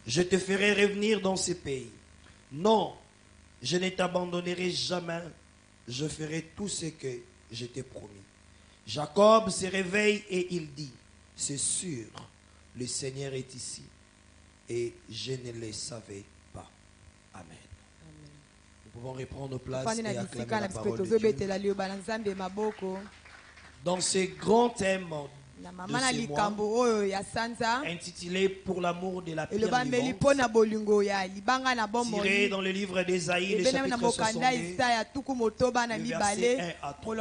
je te ferai revenir dans ces pays. Non, je ne t'abandonnerai jamais. Je ferai tout ce que je t'ai promis. Jacob se réveille et il dit, c'est sûr, le Seigneur est ici. Et je ne le savais pas. Amen. Nous pouvons reprendre nos places et acclamer la parole de Dieu. Dans ce grand thème de ce mois, intitulé Pour l'amour de la pierre vivante, tiré dans le livre d'Ésaïe, le chapitre 62, le verset 1 à 3.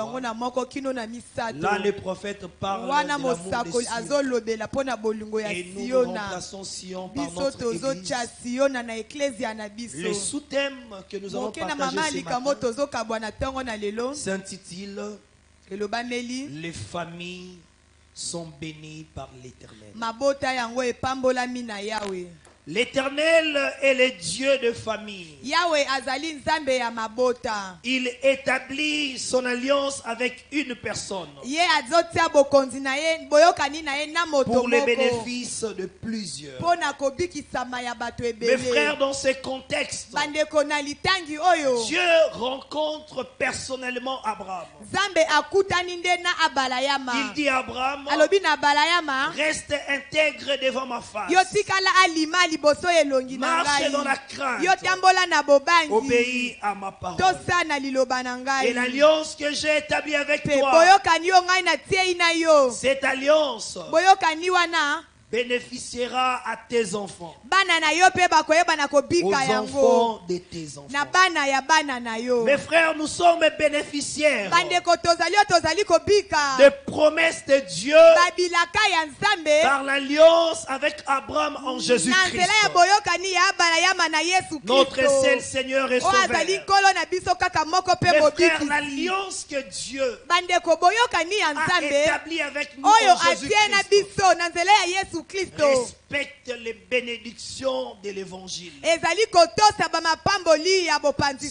Là, le prophète parle de l'amour de Sion. Et nous remplaçons Sion par notre Église. Le sous-thème que nous allons partager ce matin s'intitule Les familles sont bénies par l'Éternel. L'Éternel est le Dieu de famille. Il établit son alliance avec une personne pour le bénéfice de plusieurs. Mes frères, dans ce contexte, Dieu rencontre personnellement Abraham. Il dit à Abraham, reste intègre devant ma face. Marche dans la crainte. Obéis à ma parole. Et l'alliance que j'ai établie avec toi, cette alliance bénéficiera à tes enfants, aux enfants de tes enfants. Mes frères, nous sommes bénéficiaires des promesses de Dieu par l'alliance avec Abraham en Jésus-Christ, notre seul Seigneur et Sauveur. Mes frères, l'alliance que Dieu a établie avec nous en Jésus-Christ respecte les bénédictions de l'évangile.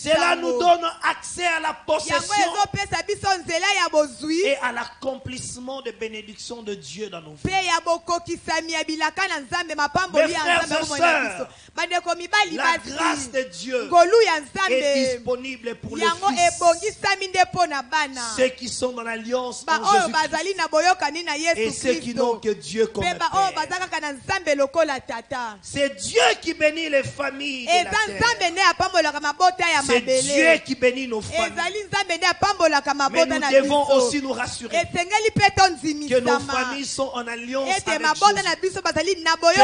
Cela nous donne accès à la possession et à l'accomplissement des bénédictions de Dieu dans nos vies. Mes frères et sœurs, la grâce de Dieu est disponible pour les fils, ceux qui sont dans l'alliance en Jésus-Christ et ceux qui n'ont que Dieu comme Père. C'est Dieu qui bénit les familles de la terre. C'est Dieu qui bénit nos familles. Mais nous devons aussi nous rassurer que nos familles sont en alliance avec Jésus, que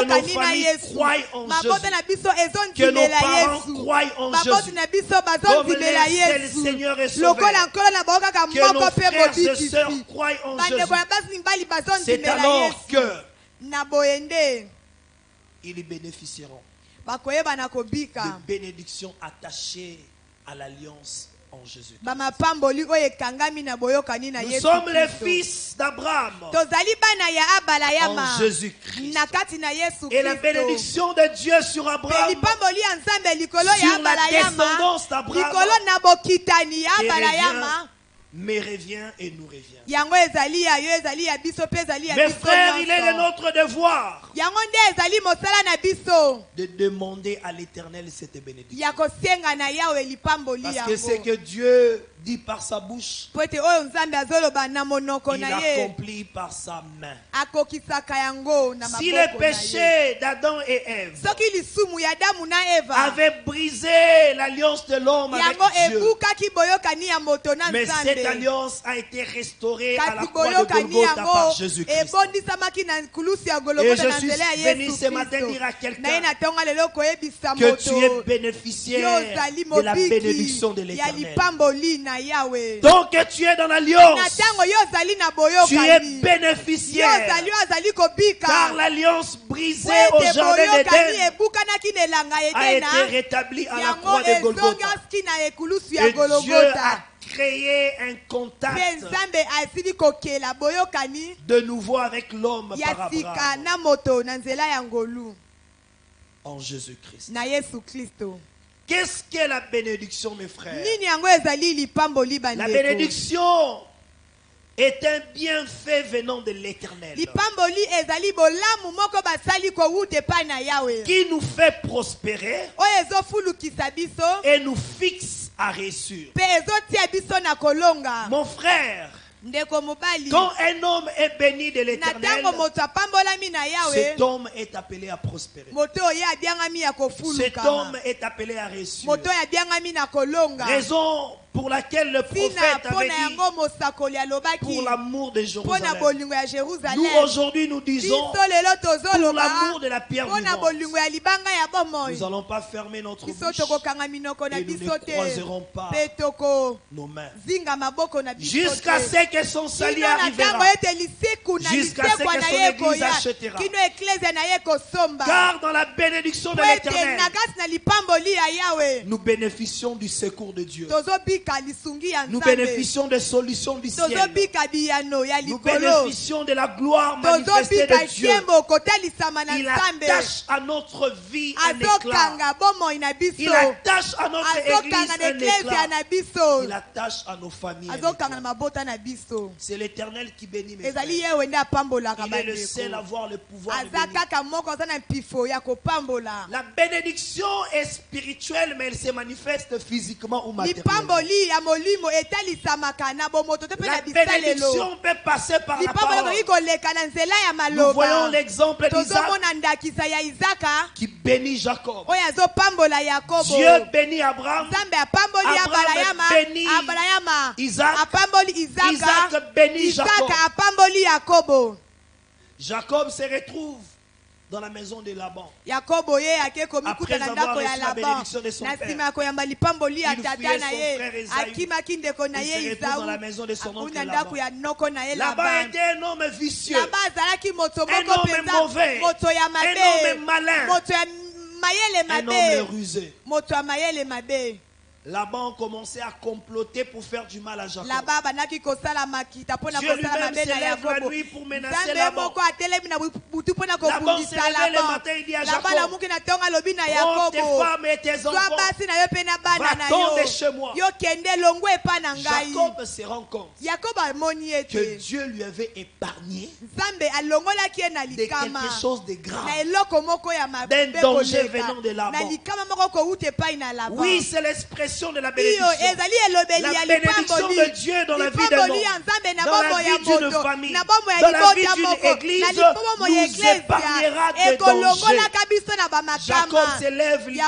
nos familles croient en Jésus, que nos parents croient en Jésus comme le seul Seigneur et Sauveur, que nos frères et sœurs croient en Jésus. C'est alors que ils bénéficieront de bénédictions attachées à l'alliance en Jésus. Nous sommes les fils d'Abraham en Jésus-Christ. Et la bénédiction de Dieu sur Abraham, sur la descendance d'Abraham, me revient et nous revient. Mes frères, il est de notre devoir de demander à l'Éternel cette bénédiction. Parce que c'est que Dieu dit par sa bouche, il accomplit par sa main. Si le péché d'Adam et Ève avait brisé l'alliance de l'homme avec Dieu, mais cette alliance a été restaurée à la croix de Golgotha par Jésus-Christ. Et je suis venu ce matin dire à quelqu'un que tu es bénéficiaire de la bénédiction de l'Éternel. Donc tu es dans l'alliance, tu es bénéficiaire, car l'alliance brisée au jardin d'Éden a été rétablie à la croix de Golgotha. Et Dieu a créé un contact de nouveau avec l'homme par Abraham en Jésus-Christ. Qu'est-ce qu'est la bénédiction, mes frères? La bénédiction est un bienfait venant de l'Éternel qui nous fait prospérer et nous fixe à réussir. Mon frère, quand un homme est béni de l'Éternel, cet homme est appelé à prospérer. Cet homme est appelé à réussir. Raison pour laquelle le prophète avait dit pour l'amour de Jérusalem. Nous aujourd'hui nous disons pour l'amour de la pierre vivante. Nous n'allons pas fermer notre bouche et nous ne croiserons pas nos mains jusqu'à ce que son salut arrivera, jusqu'à ce que son église achètera. Car dans la bénédiction de l'Éternel, nous bénéficions du secours de Dieu. Nous bénéficions des solutions du ciel. Nous bénéficions de la gloire manifestée de Dieu. Il attache à notre vie un éclat. Il attache à notre église un éclat. Il attache à nos familles un éclat. C'est l'Éternel qui bénit mes frères. Il est le seul à avoir le pouvoir de bénir. La bénédiction est spirituelle, mais elle se manifeste physiquement ou matériellement. La bénédiction peut passer par la parole. Nous voyons l'exemple d'Isaac qui bénit Jacob. Dieu bénit Abraham. Abraham bénit Isaac. Isaac bénit Jacob. Jacob se retrouve dans la maison de Laban. Après avoir reçu la bénédiction de son père, il fuyait son frère Esaü. Il se retrouve dans la maison de son oncle Laban. Laban était un homme vicieux, un homme mauvais, un homme malin, un homme rusé. Laban commençait à comploter pour faire du mal à Jacob. Dieu lui-même s'élève la nuit pour menacer Laban. Laban se réveille le matin, il dit à Jacob, prends tes femmes et tes enfants, va-t'en de chez moi. Jacob se rend compte que Dieu lui avait épargné de quelque chose de grave, d'un danger venant de Laban. Oui, c'est l'expression de la bénédiction. La bénédiction de Dieu dans la vie d'un homme, dans la vie d'une famille, dans la vie d'une église, nous épargnera des dangers. Jacob s'élève, il dit,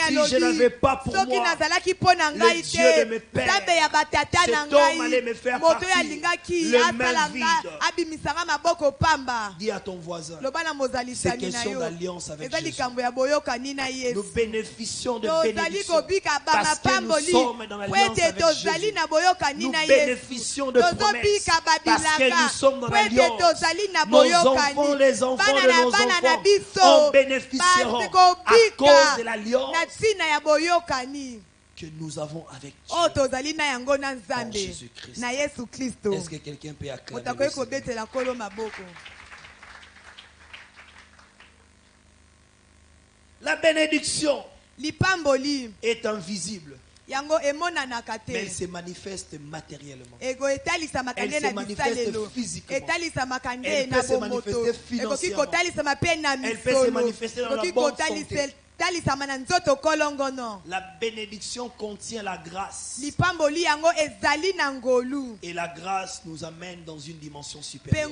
si je n'avais pas pour moi le Dieu de mes pères, cet homme allait me faire partir les mains vides. Dis à ton voisin, c'est question d'alliance avec Jésus. Nous bénéficions de bénédiction parce que nous sommes dans l'alliance avec Jésus. Nous bénéficions de promesses parce que nous sommes dans l'alliance. Nos enfants, les enfants de nos enfants en bénéficieront à cause de l'alliance que nous avons avec Dieu en Jésus-Christ. Est-ce que quelqu'un peut acclamer? La bénédiction est invisible, mais elle se manifeste matériellement. Elle se manifeste physiquement. Elle peut se manifester financièrement. Elle peut se manifester dans la bonne santé. La bénédiction contient la grâce. Et la grâce nous amène dans une dimension supérieure.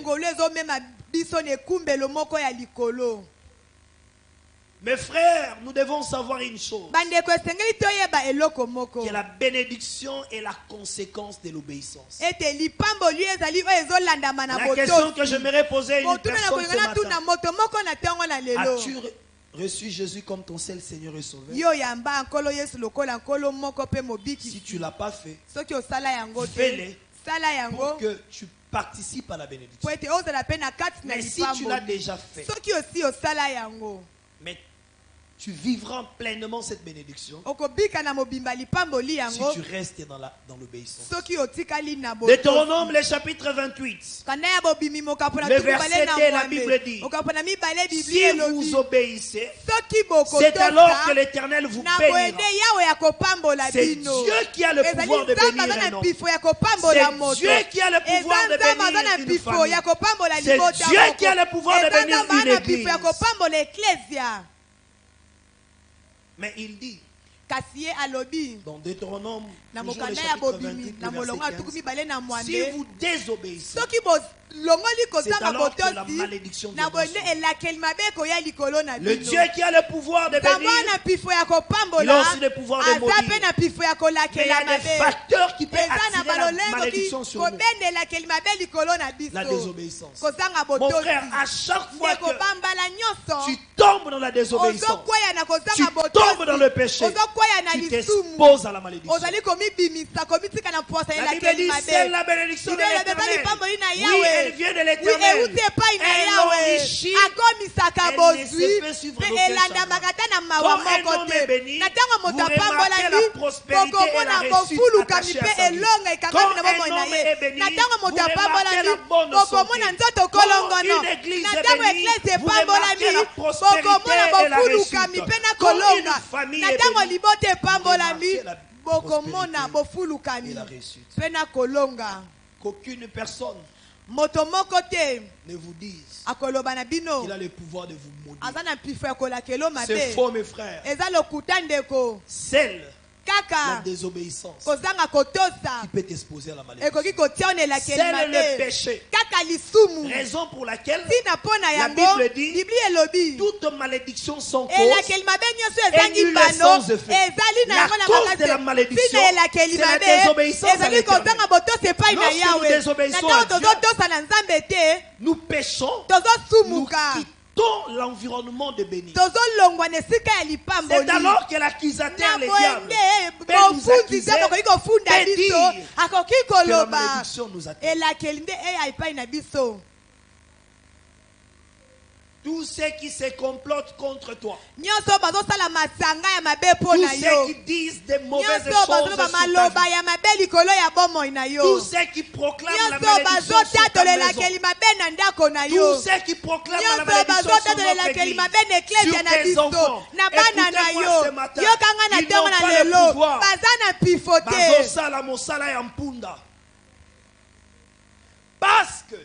Mes frères, nous devons savoir une chose. Que la bénédiction est la conséquence de l'obéissance. La question que j'aimerais poser à une personne ce matin: as-tu reçu Jésus comme ton seul Seigneur et Sauveur? Si tu ne l'as pas fait, fais-le pour que tu participes à la bénédiction. Mais si tu l'as déjà fait, mais tu vivras pleinement cette bénédiction si tu restes dans l'obéissance. Deutéronome, le chapitre 28, le verset 2, la Bible dit: si vous obéissez, c'est alors que l'Éternel vous bénira. C'est Dieu qui a le pouvoir de bénir un homme. C'est Dieu qui a le pouvoir de bénir une famille. C'est Dieu qui a le pouvoir de bénir une église. Mais il dit dans Deutéronome, toujours le chapitre 28, le verset 15, si vous désobéissez, c'est alors que la malédiction vient. Le Dieu qui a le pouvoir de bénir, il a aussi le pouvoir de maudire. Mais il y a des facteurs qui peuvent attirer la malédiction sur nous. La désobéissance. Mon frère, à chaque fois que tu tombes dans la désobéissance, tu tombes dans le péché, tu t'exposes à la malédiction. La Bible dit: c'est la bénédiction de l'Éternel. Oui, elle vient de l'Éternel. Elle l'enrichit. Elle ne se fait suivre d'aucun chemin. Quand un homme est béni, vous remarquez la prospérité et la réussite attachée à sa vie. Quand un homme est béni, vous remarquez la bonne santé. Quand une église est bénie, vous remarquez la prospérité et la réussite. Quand une famille est bénie, vous remarquez la prospérité et la réussite. Qu'aucune personne ne vous dise qu'il a le pouvoir de vous maudire. C'est faux, mes frères. Celle la désobéissance qui peut t'exposer à la malédiction. C'est le péché. Raison pour laquelle la Bible dit: toutes malédictions sont causes et nulle est sans effet. La cause de la malédiction, c'est la désobéissance à l'Éternel. Lorsque nous désobéissons à Dieu, nous péchons, nous quittons l'environnement de béni. C'est alors que l'accusateur, le diable, peut nous accuser et dire que la malédiction nous atteint. Tous ceux qui se complotent contre toi, tous ceux qui disent des mauvaises choses sur ta vie, tous ceux qui proclament la malédiction sur ta maison, tous ceux qui proclament la malédiction sur notre église, sur tes enfants, écoutez-moi ce matin, ils n'ont pas le pouvoir. Bazosala mosala ya mpunda. Parce que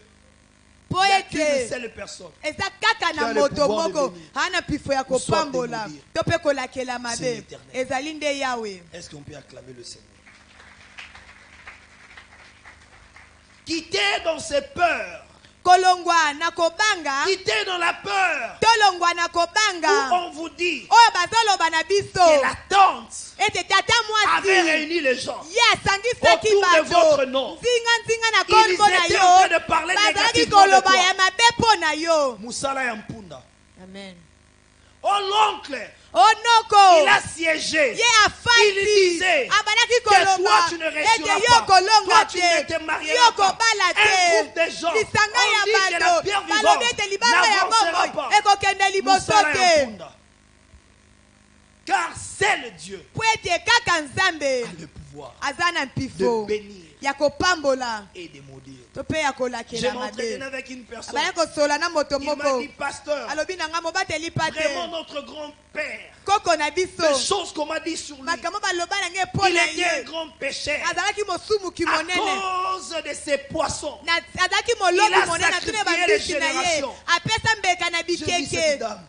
il n'y a qu'une seule personne qui a le pouvoir de bénir ou soit de maudire. C'est l'Éternel. Est-ce qu'on peut acclamer le Seigneur? Quitter dans ses peurs, quitter dans la peur, où on vous dit que la tante avait réuni les gens autour de votre nom. Ils étaient en train de parler négativement de toi. Moussala Yampunda. Amen. Oh l'oncle, il a siégé. Il disait que toi tu ne réussiras pas. Toi tu ne te marieras pas. Un groupe de gens ont dit que la pierre vivante n'avancera pas. Moussala Yampunda. Car c'est le Dieu qui a le pouvoir de bénir et de maudire. J'ai m'entretenu avec une personne. Il m'a dit: pasteur, vraiment notre grand-père, les choses qu'on m'a dit sur lui, il était un grand pécheur à cause de ses poissons. Il a sacrifié les générations. Je dis: cette dame,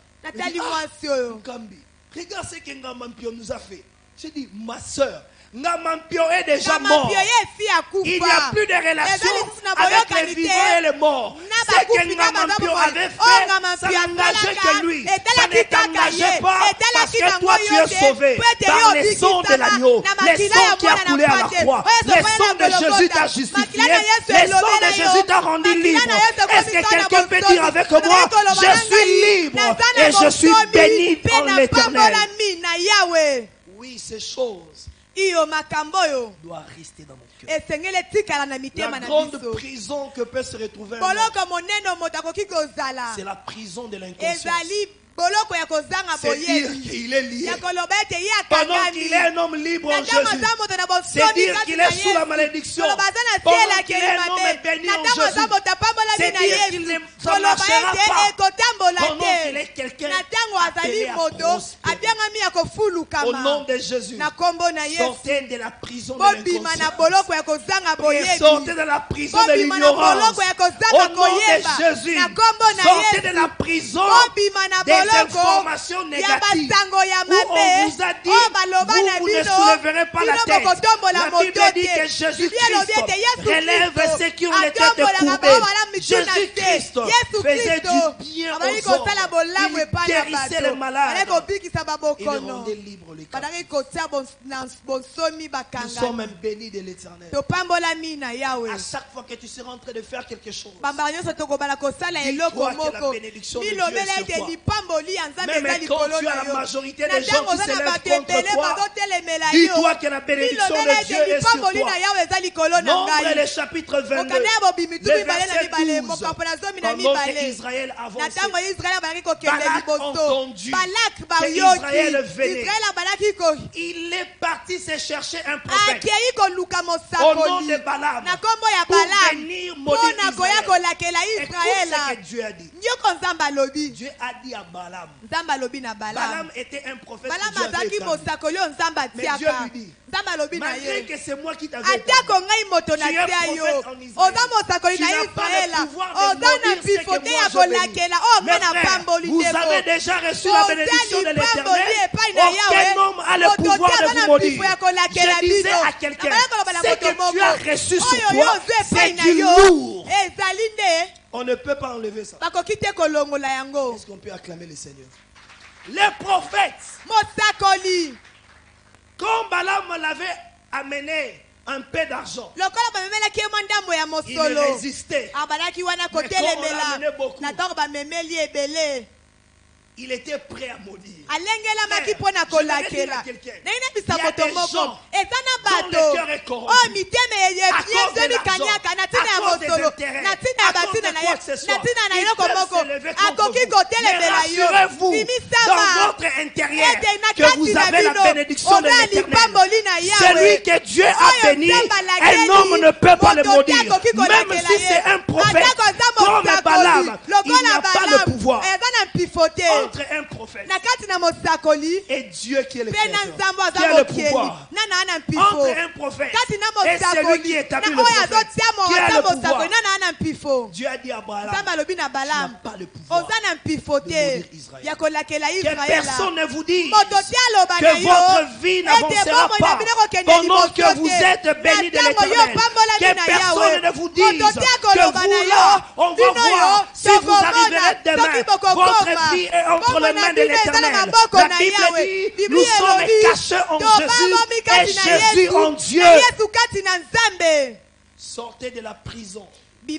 regarde ce que Ngamampio nous a fait. J'ai dit: ma soeur, Ngamampio est déjà mort. Il n'y a plus de relation avec les vivants et les morts. Ce que Ngamampio avait fait, ça n'engageait que lui. Ça ne t'engageait pas parce que toi tu es sauvé par les sangs de l'agneau, les sangs qui a coulé à la croix. Les sangs de Jésus t'a justifié, les sangs de Jésus t'a rendu libre. Est-ce que quelqu'un peut dire avec moi: je suis libre et je suis béni par l'Éternel? Oui, ces choses doit rester dans mon cœur. La grande prison que peut se retrouver un homme, c'est la prison de l'inconscience. C'est dire qu'il est lié. Pendant qu'il est un homme libre en Jésus, c'est dire qu'il est sous la malédiction. Pendant qu'il est un homme béni en Jésus, c'est dire qu'il ne marchera pas. Pendant qu'il est quelqu'un appelé à prospérer. Au nom de Jésus, sortez de la prison de l'inconscience. Sortez de la prison de l'ignorance. Au nom de Jésus, sortez de la prison des informations négatives où on vous a dit vous ne soulèverez pas la tête. La Bible dit que Jésus-Christ relève ceux qui ont les têtes courbées. Jésus-Christ faisait du bien aux hommes. Il guérissait les malades. Il rendait libre les captifs. Nous sommes bénis de l'Éternel. À chaque fois que tu seras en train de faire quelque chose, dis-toi que la bénédiction de Dieu est sur toi. Même quand tu as la majorité des gens qui s'élèvent contre toi, dis-toi que la bénédiction de Dieu est sur toi. Nombre le chapitre 22, le verset 12. Pendant qu'Israël avançait, Balak a entendu qu'Israël venait. Il est parti se chercher un prophète au nom de Balaam pour venir maudire Israël. Écoute ce que Dieu a dit. Dieu a dit à Balaam. Balaam était un prophète que Dieu avait établi. Mais Dieu lui dit, malgré que c'est moi qui t'avais établi, tu es prophète en Israël. Tu n'as pas le pouvoir de maudire ce que moi je bénis. Mes frères, vous avez déjà reçu la bénédiction de l'Éternel. Aucun homme a le pouvoir de vous maudire. Je disais à quelqu'un, ce que tu as reçu sur toi, c'est du lourd. On ne peut pas enlever ça. Est-ce qu'on peut acclamer le Seigneur? Les prophètes, quand Balaam l'avait amené un peu d'argent, il résistait. Mais quand on l'amenait beaucoup, il était prêt à maudire. Il y a des gens dont le cœur est corrompu à cause de l'argent, à cause des intérêts, à cause de quoi que ce soit. Ils peuvent s'élever contre vous. Mais rassurez-vous dans votre intérieur que vous avez la bénédiction de l'Éternel. Celui que Dieu a béni, un homme ne peut pas le maudire. Même si c'est un prophète comme Balaam, il n'a pas le pouvoir. Entre un prophète et Dieu qui est le créateur, qui a le pouvoir. Entre un prophète et celui qui établit le prophète, qui a le pouvoir. Dieu a dit à Balaam, tu n'as pas le pouvoir de maudire Israël. Que personne ne vous dise que votre vie n'avancera pas pendant que vous êtes bénis de l'Éternel. Que personne ne vous dise que vous là, on va voir si vous arriverez demain. Votre vie est entre les mains de l'Éternel. La Bible dit, nous sommes cachés en Jésus et Jésus en Dieu. Sortez de la prison de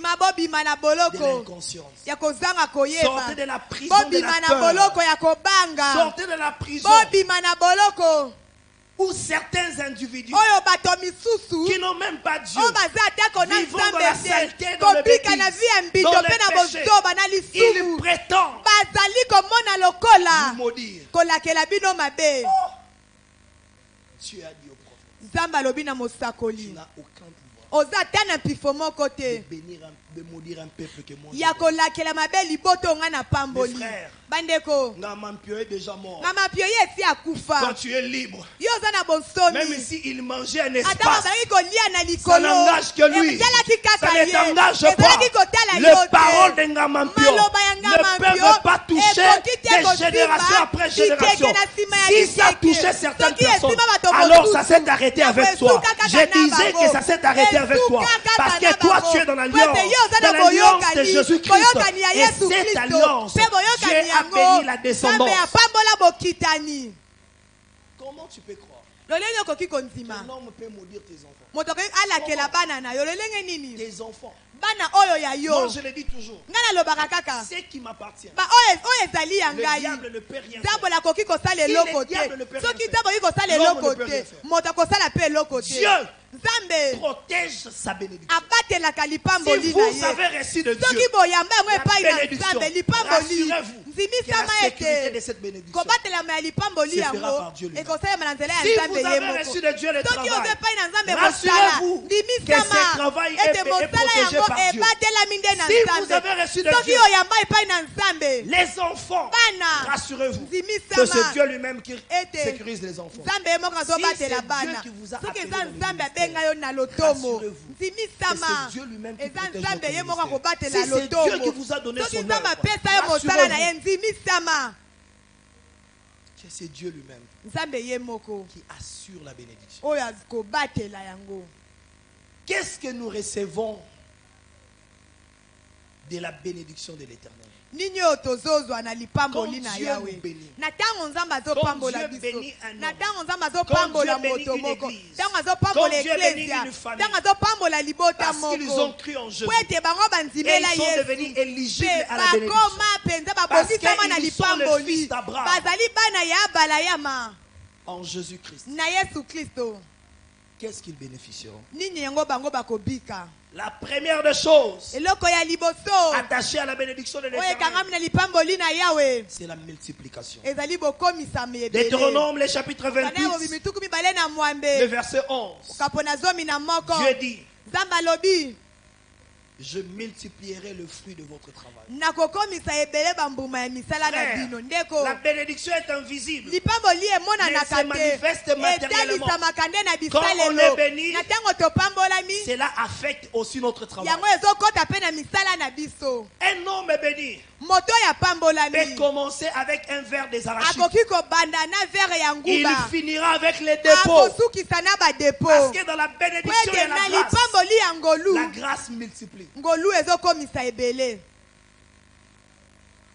l'inconscience. Sortez de la prison de la peur. Sortez de la prison où certains individus qui n'ont même pas Dieu vivant dans la saleté, dans le bêtise, dans le péché, ils prétendent vous maudire. Dieu a dit au prophète, tu n'as aucun pouvoir de maudire un peuple que moi mes frères, Ngamampio est déjà mort. Quand tu es libre, même si il mangeait un espace, ça n'engage que lui. Ça ne t'engage pas. Les paroles de Ngamampio ne peuvent pas toucher des générations après génération. Si ça touchait certaines personnes, alors ça s'est arrêté avec toi. Je disais que ça s'est arrêté avec toi. Parce que toi, tu es dans l'alliance de Jésus-Christ. Et cette alliance, Dieu a béni la descendance. Comment tu peux croire qu'un homme peut maudire tes enfants? Tes enfants. Moi je le dis toujours, ce qui m'appartient, le diable ne peut rien faire. Le diable ne peut rien faire, l'homme ne peut rien faire. Dieu protège sa bénédiction. Si vous avez reçu de Dieu la bénédiction, rassurez-vous, que la sécurité de cette bénédiction se fera par Dieu lui-même. Si vous avez reçu de Dieu le travail, rassurez-vous que ce travail est protégé par Dieu. Si vous avez reçu de Dieu les enfants, rassurez-vous que c'est Dieu lui-même qui sécurise les enfants. Si c'est Dieu qui vous a appelé dans le ministère, rassurez-vous que c'est Dieu lui-même qui protège votre ministère. Si c'est Dieu qui vous a donné son œuvre, rassurez-vous que c'est Dieu lui-même qui assure la bénédiction. Qu'est-ce que nous recevons de la bénédiction de l'Éternel? Quand Dieu bénit une famille, parce qu'ils ont cru en Jésus, et ils sont devenus éligibles à la bénédiction, parce qu'ils sont le fils d'Abraham en Jésus-Christ. Qu'est-ce qu'ils bénéficieront? La première des choses attachée à la bénédiction de l'Éternel, c'est la multiplication. Deutéronome, le chapitre 28, le verset 11. Dieu dit: je multiplierai le fruit de votre travail. Frère, la bénédiction est invisible, mais se manifeste matériellement. Quand on le bénit, cela affecte aussi notre travail. Un homme béni peut commencer avec un verre des arachides. Il finira avec les dépôts. Parce que dans la bénédiction et la grâce multiplie.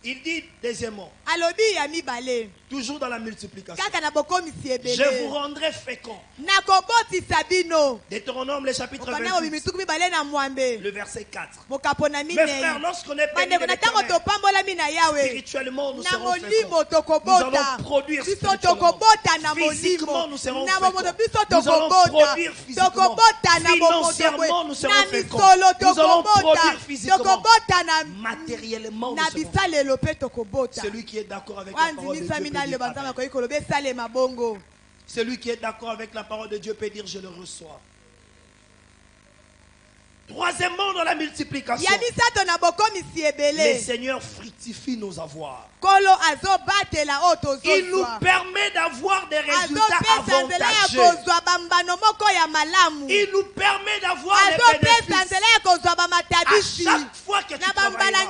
Il dit deuxièmement, toujours dans la multiplication, je vous rendrai fécond. Deutéronome, le chapitre 28, le verset 4. Mes frères, lorsqu'on est béni de l'Éternel, spirituellement nous serons féconds. Nous allons produire spirituellement. Physiquement nous serons féconds. Nous allons produire physiquement. Financièrement nous serons féconds. Nous allons produire physiquement. Matériellement nous serons féconds. Celui qui est d'accord avec la parole de Dieu peut dire amen. Celui qui est d'accord avec la parole de Dieu peut dire je le reçois. Troisièmement, dans la multiplication, le Seigneur fructifie nos avoirs. Il nous permet d'avoir des résultats avantageux. Il nous permet d'avoir des bénéfices. À chaque fois que tu travailleras,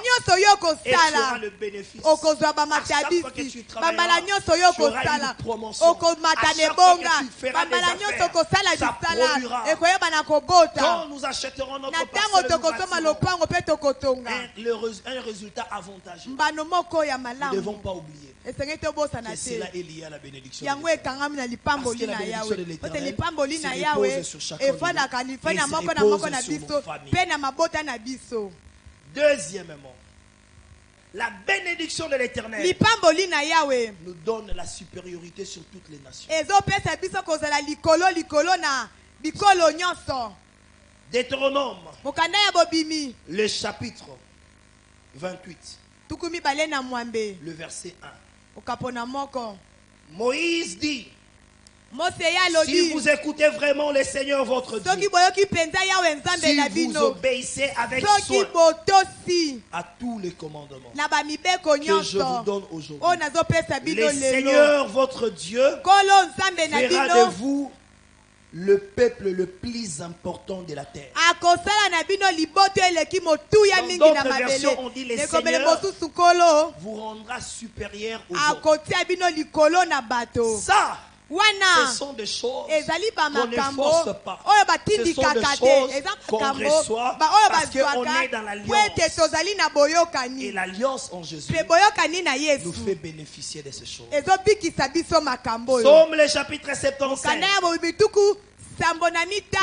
et tu auras le bénéfice. À chaque fois que tu travailleras, tu auras une promotion. À chaque fois que tu feras des affaires, ça produira. Quand nous achèterons notre parcelle, un résultat avantageux. Nous ne devons pas oublier que cela est lié à la bénédiction de l'Éternel. Parce que la bénédiction de l'Éternel se repose sur chacun de nous et se repose sur nos familles. Deuxièmement, la bénédiction de l'Éternel nous donne la supériorité sur toutes les nations. Deutéronome, le chapitre 28, le verset 1. Moïse dit: si vous écoutez vraiment le Seigneur votre Dieu, si vous obéissez avec soin à tous les commandements que je vous donne aujourd'hui, le Seigneur votre Dieu fera de vous le peuple le plus important de la terre. Dans d'autres versions, on dit le Seigneur vous rendra supérieur aux autres. Ça, ce sont des choses qu'on ne force pas. Ce sont des choses qu'on reçoit parce qu'on est dans l'alliance. Et l'alliance en Jésus nous fait bénéficier de ces choses. Psaume le chapitre 75,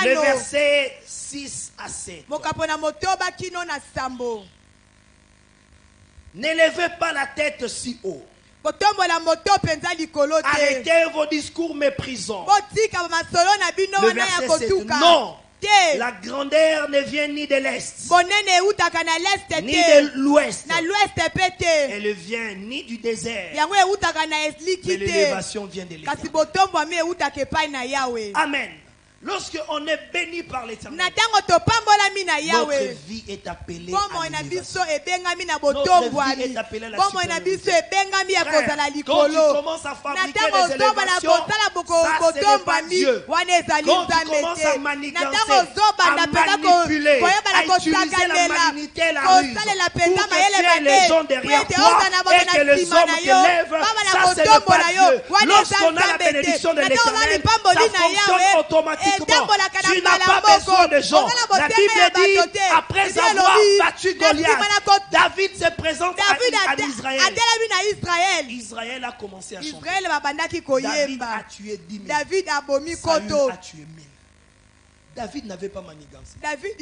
le verset 6 à 7. N'élevez pas la tête si haut. Arrêtez vos discours méprisants. Le verset 7. Non, La grandeur ne vient ni de l'Est, ni de l'Ouest. Elle vient ni du désert, mais l'élévation vient de l'Éternel. Amen. Lorsque on est béni par l'Éternel, notre vie est appelée à l'élévation. Notre vie est appelée à la supériorité. Quand tu commences à fabriquer des élévations, ça ce n'est pas Dieu. Quand tu commences à manigancer, à manipuler, à utiliser la malignité et la ruse pour que les gens derrière toi et que les hommes te lèvent, ça ce n'est pas Dieu. Lorsqu'on a la bénédiction de l'Éternel, ça fonctionne automatiquement. Tu n'as pas besoin de gens. La Bible dit, après avoir battu Goliath, David se présente à Israël. Israël a commencé à chanter. David a tué 10 000. Saül a tué 1000. David n'avait pas manigance. David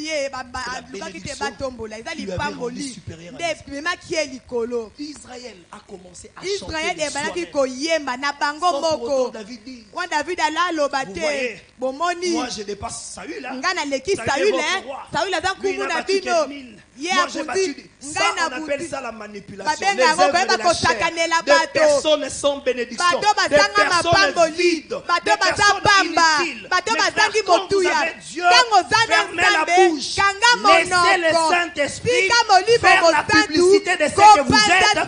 Israël a commencé à chanter David dit, vous voyez, moi je dépasse Saül. Saül a battu 1000. Moi j'ai battu. Ça on appelle ça la manipulation. Les œuvres de la chair. Des personnes sans bénédiction. Des personnes vides. Des personnes inutiles. Mais frère, quand vous avez Dieu, fermez la bouche. Laissez le Saint-Esprit faire la publicité de ce que vous êtes et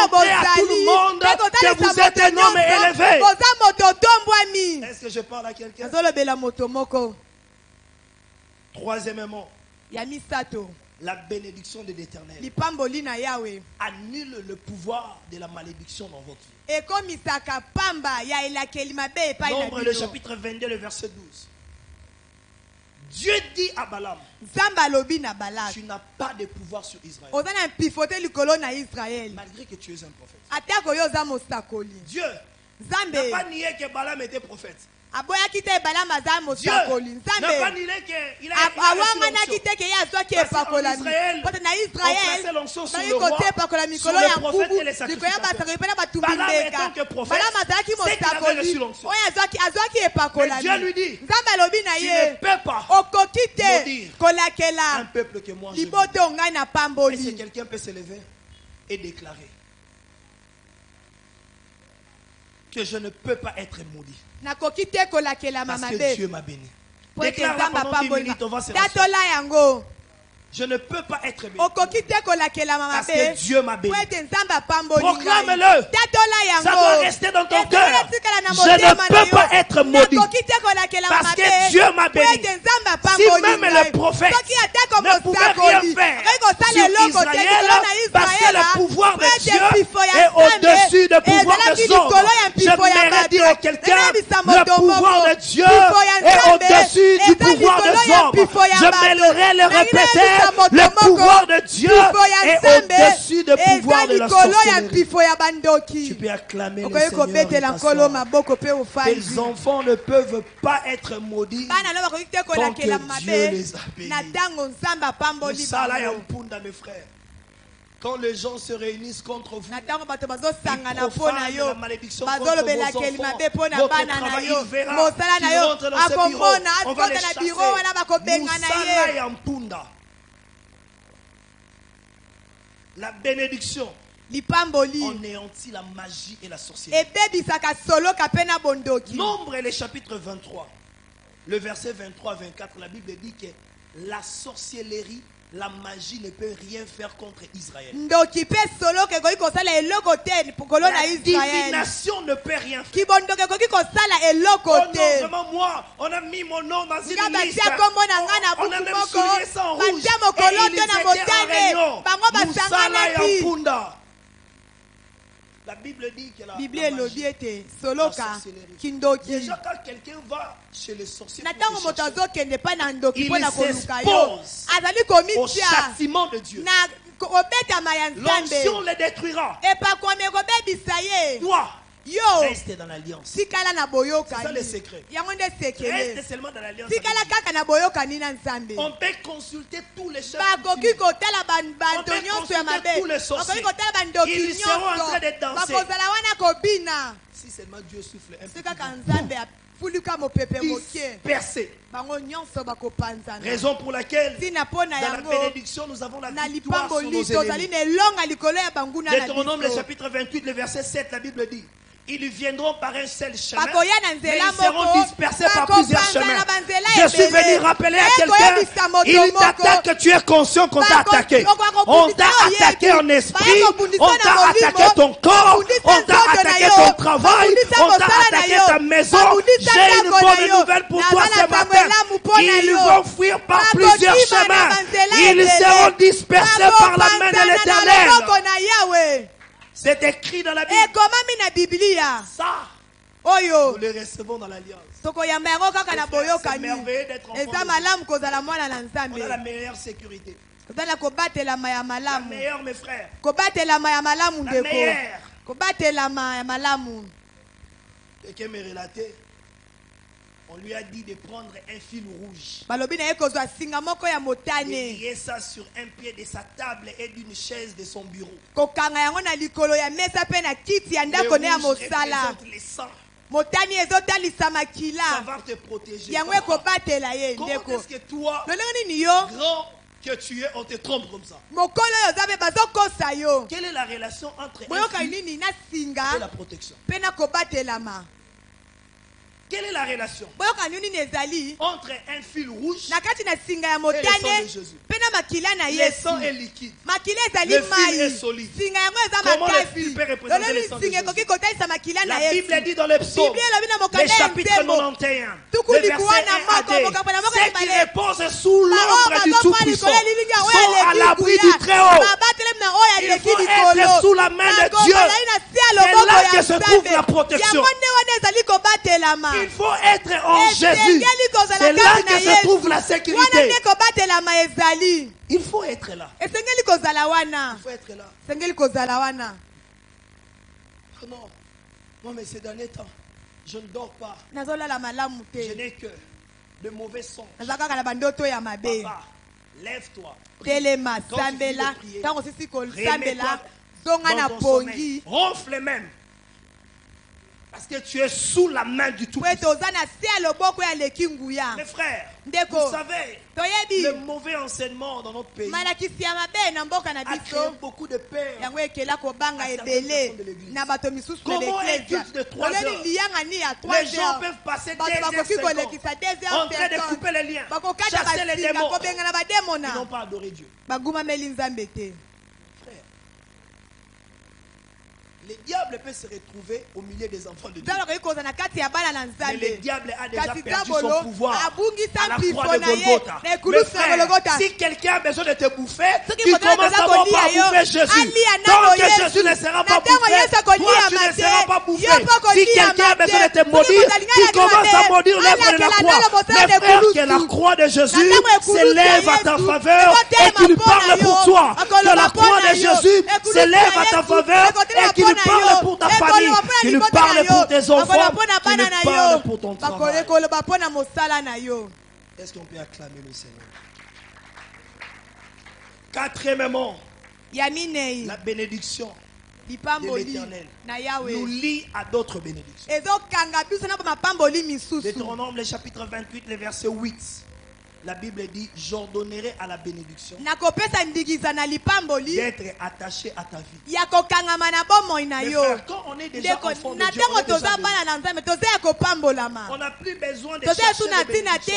montrer à tout le monde que vous êtes un homme élevé. Est-ce que je parle à quelqu'un? Troisièmement, la bénédiction de l'Éternel annule le pouvoir de la malédiction dans votre vie. Nombre le chapitre 22, le verset 12. Dieu dit à Balaam, tu n'as pas de pouvoir sur Israël. Malgré que tu es un prophète. Dieu n'a pas nié que Balaam était prophète. Dieu n'a pas nié qu'il a Israël, on placait l'onction sur le roi, sur le prophète et les sacrificateurs. Balaam étant que prophète, c'est qu'il avait reçu l'onction. Mais Dieu lui dit, tu ne peux pas maudire un peuple que moi je veux. Est-ce que quelqu'un peut se lever et déclarer que je ne peux pas être maudit parce que Dieu m'a béni? Déclare-la pendant 10 minutes, on va se rasseoir. Je ne peux pas être béni parce que Dieu m'a béni. Proclame-le. Ça doit rester dans ton cœur. Je ne peux pas être maudit parce que Dieu m'a béni. Si même le prophète ne pouvait rien faire sur Israël parce que le pouvoir de Dieu est au-dessus du pouvoir des hommes, j'aimerais dire à quelqu'un, le pouvoir de Dieu est au-dessus du pouvoir des hommes. J'aimerais le répéter. Le pouvoir de Dieu est au-dessus du pouvoir de la sorcellerie. Tu peux acclamer le Seigneur. Tes enfants ne peuvent pas être maudits tant que Dieu les a bénis. Ça là, mes frères. Quand les gens se réunissent contre vous, ils profanent la malédiction contre vos enfants, votre travail, il verra, tu rentres dans ce bureau, on va les chasser. Moussala et Ampunda. La bénédiction anéantit la magie et la sorcellerie. Nombre le chapitre 23, le verset 23-24, la Bible dit que la sorcellerie, la magie ne peut rien faire contre Israël. La divination ne peut rien faire. Oh non, vraiment moi, on a mis mon nom dans une liste. On a même souligné ça en rouge. Et ils étaient en réunion. Moussala et Ampunda. La Bible dit que la sorcellerie. Déjà quand quelqu'un va chez le sorcier, il s'expose au châtiment de Dieu. L'onction le détruira. Toi, reste dans l'alliance. C'est ça le secret. Reste seulement dans l'alliance. On peut consulter tous les chefs. On peut consulter tous les sorciers. Ils seront en train de danser. Si seulement Dieu souffle un peu. dispersés. Raison pour laquelle, dans la bénédiction, nous avons la victoire sur nos ennemis. Deutéronome, le chapitre 28, le verset 7, la Bible dit: ils viendront par un seul chemin, mais ils seront dispersés par plusieurs chemins. Je suis venu rappeler à quelqu'un, il t'attaque, tu es conscient qu'on t'a attaqué. On t'a attaqué en esprit, on t'a attaqué ton corps, on t'a attaqué ton travail, on t'a attaqué ta maison. J'ai une bonne nouvelle pour toi ce matin. Ils vont fuir par plusieurs chemins. Ils seront dispersés par la main de l'Éternel. C'est écrit dans la Bible. Ça, nous le recevons dans l'Alliance. C'est merveilleux d'être enfant. On a la meilleure sécurité. La meilleure, mes frères. La meilleure. Quelqu'un m'a relaté. On lui a dit de prendre un fil rouge. Et lier ça sur un pied de sa table et d'une chaise de son bureau. Le rouge représente les sangs. Ça va te protéger. Comment est-ce que toi, grand que tu es, on te trompe comme ça? Quelle est la relation entre un fil et la protection? Quelle est la relation entre un fil rouge et le sang de Jésus? Le sang est liquide. Le fil est solide. Comment le fil peut représenter le sang de Jésus? La Bible dit dans le psaume, le chapitre 91, le verset 1 à 2, ceux qui reposent sous l'ombre du Tout-Puissant sont à l'abri du Très-Haut. Il faut être sous la main de Dieu. C'est là que se trouve la protection. Il faut être en Jésus. C'est là que se trouve la sécurité. Il faut être là. Il faut être là. Non, moi, mais ces derniers temps, je ne dors pas. Je n'ai que de mauvais sons. Papa, lève-toi. Remets-toi dans ton sommeil. Ronfle même. Parce que tu es sous la main du Tout-Puissant. Mes frères, vous savez, le mauvais enseignement dans notre pays a créé beaucoup de peur à certaines personnes de l'église. Comment un culte de 3 heures, les gens peuvent passer 2h50 en train de couper les liens, chasser les démons. Ils n'ont pas adoré Dieu. Le diable peut se retrouver au milieu des enfants de Dieu. Mais le diable a déjà perdu son pouvoir à la croix de Golgotha. Mes frères, si quelqu'un a besoin de te bouffer, tu commences d'abord par bouffer Jésus. Tant que Jésus ne sera pas bouffé, toi tu ne seras pas bouffé. Si quelqu'un a besoin de te maudire, tu commences à maudire l'œuvre de la croix. Mes frères, que la croix de Jésus s'élève à ta faveur et qu'il parle pour toi. Que la croix de Jésus s'élève à ta faveur et qu'il parle pour ta famille, qu'il parle pour tes enfants, qu'il parle pour ton travail. Est-ce qu'on peut acclamer le Seigneur? Quatrièmement, la bénédiction de l'Éternel nous lie à d'autres bénédictions. Deutéronome, le chapitre 28, le verset 8. La Bible dit: j'ordonnerai à la bénédiction d'être attaché à ta vie. Mais frère, quand on est déjà enfant de Dieu, on est déjà béni. On n'a plus besoin de chercher la bénédiction.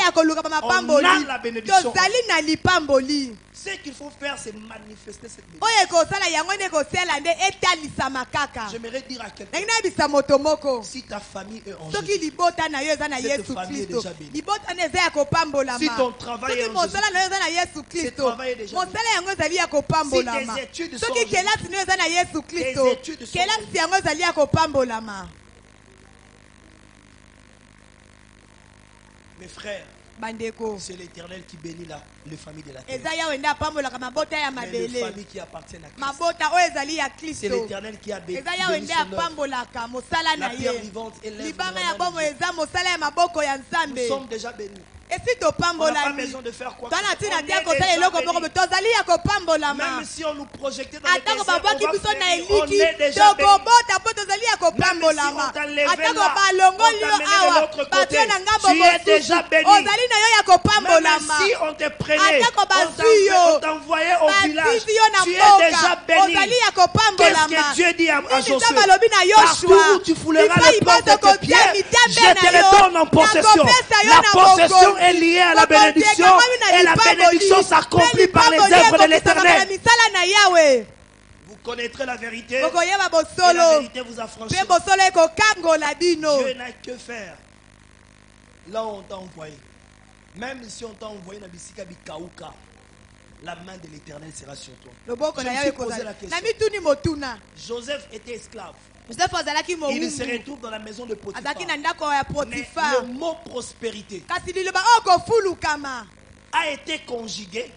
On a la bénédiction. Ce qu'il faut faire, c'est manifester cette bénédiction. J'aimerais dire à quelqu'un, si ta famille est en Jésus, cette famille est déjà bénie. Si ton travail est en Jésus, ce travail est déjà béni. Si tes études sont en Jésus, tes études sont en Jésus. Mes frères, c'est l'Éternel qui bénit les familles de la terre. Mais les familles qui appartiennent à Christ. C'est l'Éternel qui a béni son œuvre. La pierre vivante élève. Nous sommes déjà bénis. On n'a pas besoin de faire quoi que ce soit. Même si on nous projetait dans les déserts, on est déjà béni. Même si on t'a levé là, on t'a mené de l'autre côté, tu es déjà béni. Même si on te prenait, on t'envoyait au village, tu es déjà béni. Qu'est-ce que Dieu dit à Josué? Partout où tu fouleras les plantes de tes pieds, je te les donne en possession. La possession est liée à la bénédiction et la bénédiction s'accomplit par les œuvres de l'Éternel. Vous connaîtrez la vérité et la vérité vous affranchira. Dieu n'a que faire là où on t'a envoyé. Même si on t'a envoyé dans Bisika Bikauka, la main de l'Éternel sera sur toi. Je me suis posé la question. Joseph était esclave. Il se retrouve dans la maison de Potiphar. Mais le mot prospérité a été conjugué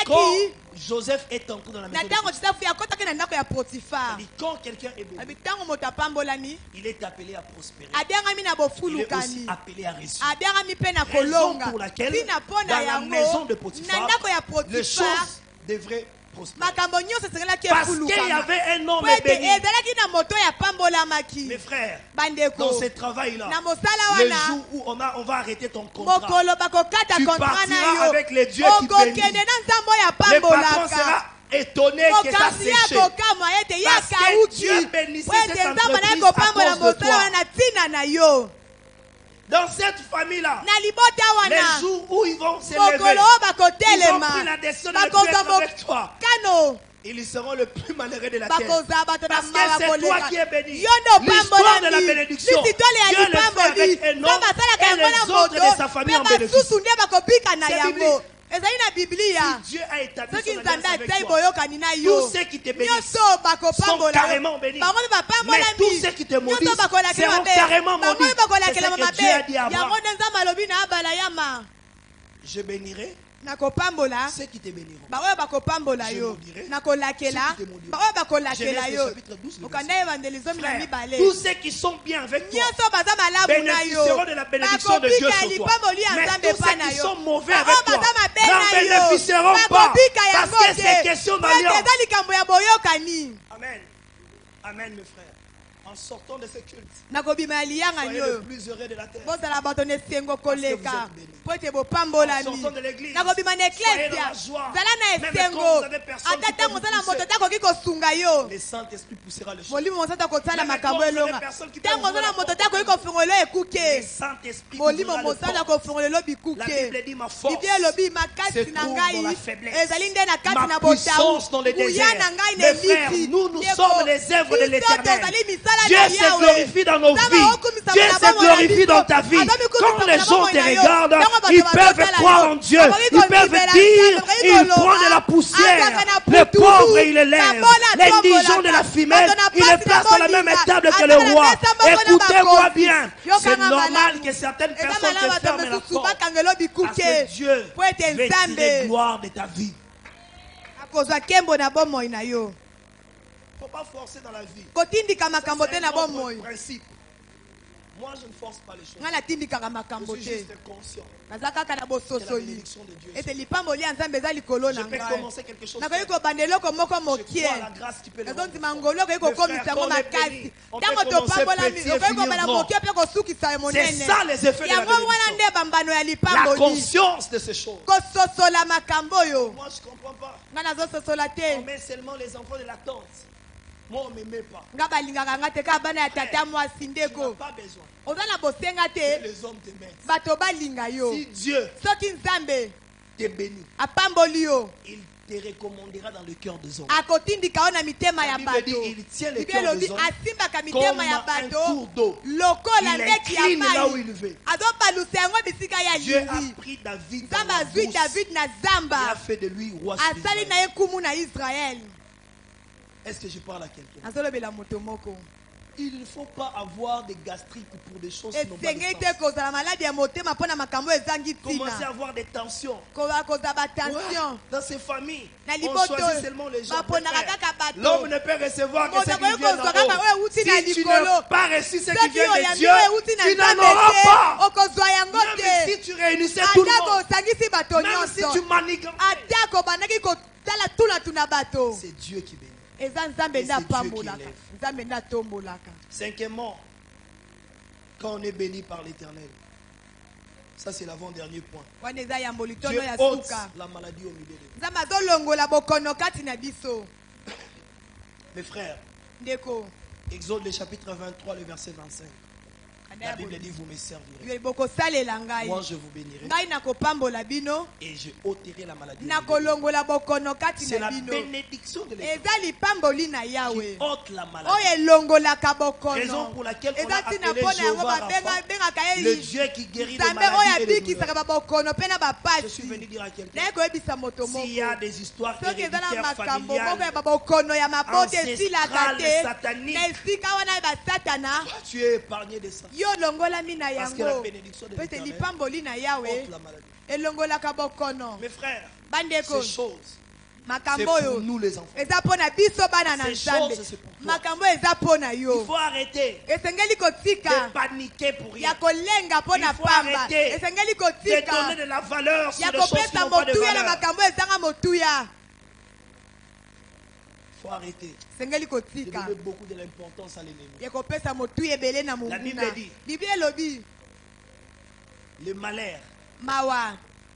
quand Joseph est entré dans la maison de Potiphar. Quand quelqu'un est béni, il est appelé à prospérer. Il est aussi appelé à réussir. Raison pour laquelle dans la maison de Potiphar, les choses devraient prospérer. Parce qu'il y avait un homme béni. Mes frères, dans ce travail-là, le jour où on va arrêter ton contrat, tu partiras avec les dieux qui bénissent. Le patron sera étonné que ça séché. Parce que Dieu bénissait cette entreprise à cause de toi. Dans cette famille-là, les jours où ils vont se lever, ils ont pris la décision de ne plus être avec toi. Ils seront le plus malheureux de la terre. Parce que c'est toi qui es béni. L'histoire de la bénédiction, Dieu le fait avec un homme et les autres de sa famille en bénéfice. C'est biblique. Si Dieu a établi son alliance avec toi, tous ceux qui te bénissent sont carrément bénis. Mais tous ceux qui te maudissent seront carrément maudits. C'est ce que Dieu a dit à Abraham. Je bénirai ceux qui te béniront. Je maudirai ceux qui te maudiront. Genèse chapitre 12, Frère, tous ceux qui sont bien avec toi bénéficieront de la bénédiction de Dieu sur toi. Mais tous ceux qui sont mauvais avec toi n'en bénéficieront pas. Parce que c'est question d'alliance. Amen. Amen, mes frères. En sortant de ce culte, soyez le plus heureux de la terre. Parce que vous êtes bénis. En sortant de l'église, soyez dans la joie. Même quand vous avez personne qui peut vous pousser, le Saint-Esprit poussera le chemin. Même quand vous avez personne qui peut vous ouvrir la porte, le Saint-Esprit ouvrira le porte. La Bible dit ma force se trouve dans la faiblesse. Ma puissance dans le désert. Mes frères, nous sommes les œuvres de l'Éternel. Dieu se glorifie dans nos vies. Dieu se glorifie dans ta vie. Quand les gens te regardent, ils peuvent croire en Dieu. Ils peuvent dire, il prend de la poussière. Le pauvre, il élève. L'indigent de la femelle, il le place à la même table que le roi. Écoutez-moi bien. C'est normal que certaines personnes te ferment la porte. Parce que Dieu veut tirer gloire de ta vie. Il ne faut pas forcer dans la vie. C'est un autre principe. Moi, je ne force pas les choses. Je suis juste conscient que la bénédiction de Dieu est sur moi. Je peux commencer quelque chose. Je crois à la grâce qui peut le rendre. Mes frères, quand on est béni, on peut commencer petit et finir grand. C'est ça les effets de la bénédiction. La conscience de ces choses. Moi, je ne comprends pas. On met seulement les enfants de la tante. Moi, on ne m'aimait pas. Tu n'as pas besoin. Que les hommes t'aiment. Si Dieu te bénit, il te recommandera dans le cœur des hommes. La Bible dit il tient le cœur des hommes comme un cours d'eau. Il incline là où il veut. Dieu a pris David dans la bouche. Il a fait de lui roi sur Israël. Est-ce que je parle à quelqu'un? Il ne faut pas avoir des gastriques pour des choses qui n'ont pas de sens. Commencez à avoir des tensions. Ouais, dans ces familles, on choisit seulement les gens. L'homme ne peut recevoir que ce qui vient d'en haut. Si tu n'as pas reçu ce qui vient de Dieu, tu n'en auras pas. Même si tu réunissez tout le monde, même si tu manigances, c'est Dieu qui bénit. Et c'est Dieu qui élève. Cinquièmement, quand on est béni par l'Éternel, ça c'est l'avant-dernier point, Dieu ôte la maladie au milieu de nous. Mes frères, Exode le chapitre 23, le verset 25. La Bible dit, vous me servirez. Moi je vous bénirai. Et je ôterai la maladie. C'est la bénédiction de l'Éternel qui ôte la maladie. Raison pour laquelle on a appelé Jéhovah Rapha, le Dieu qui guérit les maladies et les douleurs. Je suis venu dire à quelqu'un, s'il y a des histoires héréditaires familiales, ancestrales, sataniques, tu es épargné de ça. Parce que la bénédiction de l'Éternel ôte la maladie. Mes frères, ces choses, c'est pour nous les enfants. Ces choses, c'est pour toi. Il faut arrêter de paniquer pour rien. Il faut arrêter de donner de la valeur sur des choses qui n'ont pas de valeur. Il faut arrêter de donner beaucoup de l'importance à l'ennemi. La Bible dit, le malheur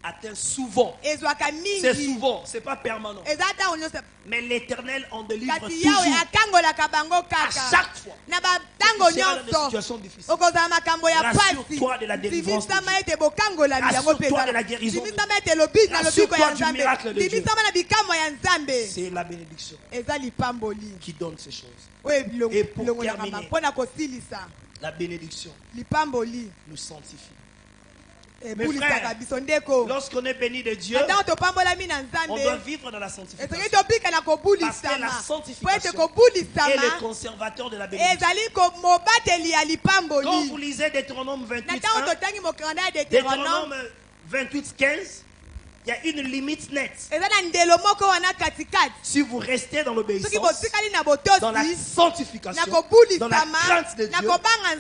atteint souvent. C'est souvent, c'est pas permanent. Mais l'Éternel en délivre toujours. À chaque fois. Tu seras dans des situations difficiles. Rassure-toi de la délivrance de Dieu. Rassure-toi de la guérison de Dieu. Rassure-toi du miracle de Dieu. C'est la bénédiction qui donne ces choses. Et pour terminer, la bénédiction nous sanctifie. Mes frères, lorsqu'on est béni de Dieu, on doit vivre dans la sanctification. Parce que la sanctification est le conservateur de la bénédiction. Quand vous lisez Deutéronome 28, Deutéronome 28, 15, il y a une limite nette. Si vous restez dans l'obéissance, dans la sanctification, dans la crainte de Dieu,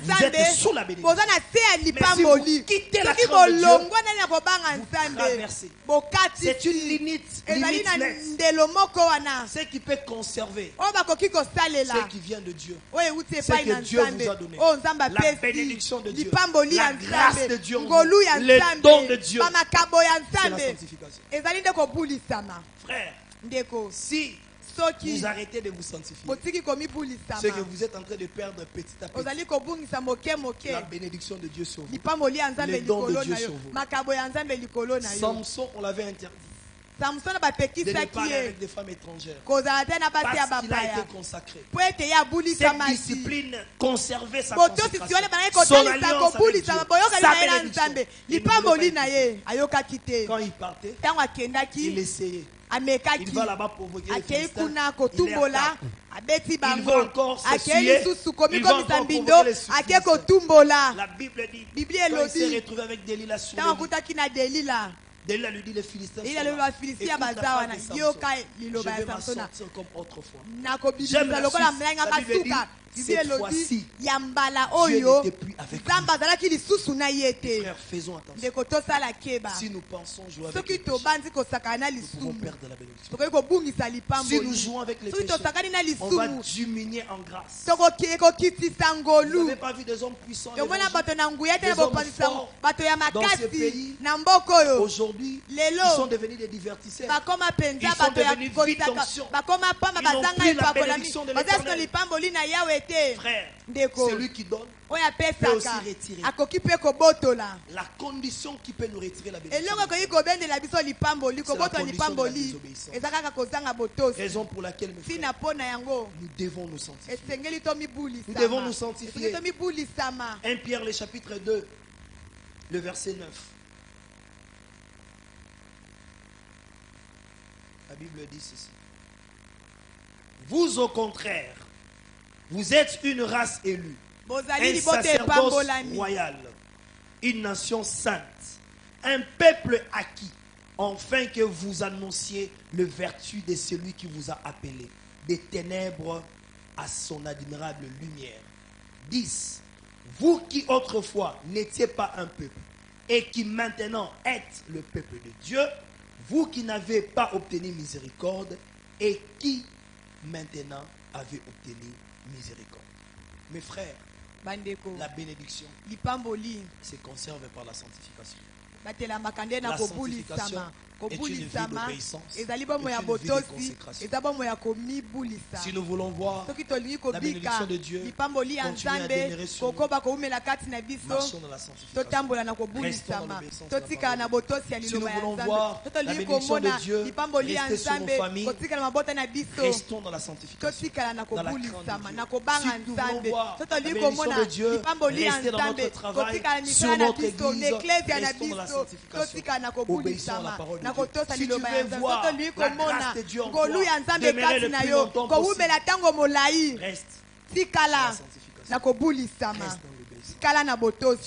vous êtes sous la bénédiction. Mais si vous quittez la crainte de Dieu, vous traversez. C'est une limite nette. Ce qui peut conserver ce qui vient de Dieu, ce que Dieu vous a donné, la bénédiction de Dieu, la grâce de Dieu, le don de Dieu, c'est la sanctification. Frère, si vous arrêtez de vous sanctifier, c'est que vous êtes en train de perdre petit à petit la bénédiction de Dieu sur vous, les dons de Dieu sur vous. Samson, on l'avait interdit de ne parler avec des femmes étrangères parce qu'il a été consacré. Cette discipline conservait sa consécration, son alliance avec Dieu, sa bénédiction. Quand il partait, il essayait. Il va là-bas provoquer les Philistins. Il va encore s'essuyer. Il va encore provoquer les Philistins. La Bible dit, quand il s'est retrouvé avec Delilah sur le lit, Delilah lui dit, les Philistins sont là. Écoute la phrase de Samson. Je vais m'en sortir comme autrefois. J'aime la Suisse. La Bible dit, cette fois-ci, Dieu n'était plus avec nous. Frères, faisons attention. Si nous pensons jouer avec les péchés, nous pouvons perdre la bénédiction. Si nous jouons avec les péchés, on va diminuer en grâce. Vous n'avez pas vu des hommes puissants, des hommes forts dans ce pays. Aujourd'hui, ils sont devenus des divertisseurs. Ils sont devenus vides d'onction. Ils n'ont plus la bénédiction de l'Éternel. Frère, celui qui donne peut aussi retirer. La condition qui peut nous retirer la bénédiction, c'est la condition de la désobéissance. Raison pour laquelle, mes frères, nous devons nous sanctifier. Nous devons nous sanctifier. 1 Pierre, le chapitre 2, le verset 9. La Bible dit ceci. Vous, au contraire, vous êtes une race élue, un sacerdoce royal, une nation sainte, un peuple acquis, afin que vous annonciez le vertu de celui qui vous a appelé des ténèbres à son admirable lumière. 10. Vous qui autrefois n'étiez pas un peuple, et qui maintenant êtes le peuple de Dieu, vous qui n'avez pas obtenu miséricorde et qui maintenant avez obtenu miséricorde. Mes frères, la bénédiction se conserve par la sanctification. La sanctification est une vie d'obéissance, est une vie de consécration. Si nous voulons voir la bénédiction de Dieu continuer à demeurer sur nous, marchons dans la sanctification, restons dans l'obéissance de la parole de Dieu. Si nous voulons voir la bénédiction de Dieu rester sur nos familles, restons dans la sanctification, dans la crainte de Dieu. Si nous voulons voir la bénédiction de Dieu rester dans notre travail, sur notre église, restons dans la sanctification, obéissons à la parole de Dieu. Si tu veux voir la grâce de Dieu en toi, demeurer le plus longtemps possible, reste dans la sanctification, reste dans l'obéissance.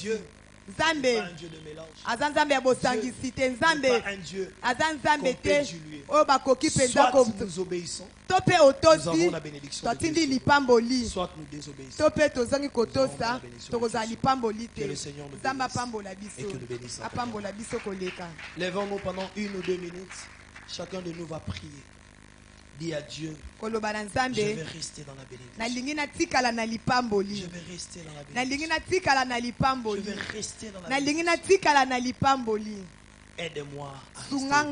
Dieu n'est pas un Dieu de mélange. Dieu n'est pas un Dieu qu'on peut juger. Soit nous obéissons, nous avons la bénédiction de Dieu. Soit nous désobéissons, nous avons la bénédiction de Dieu. Que le Seigneur nous bénisse et que nous bénisse. Lèvons-nous pendant 1 ou 2 minutes. Chacun de nous va prier. Dis à Dieu, je vais rester dans la bénédiction. Je vais rester dans la bénédiction. Je vais rester dans la bénédiction. Aide-moi à rester.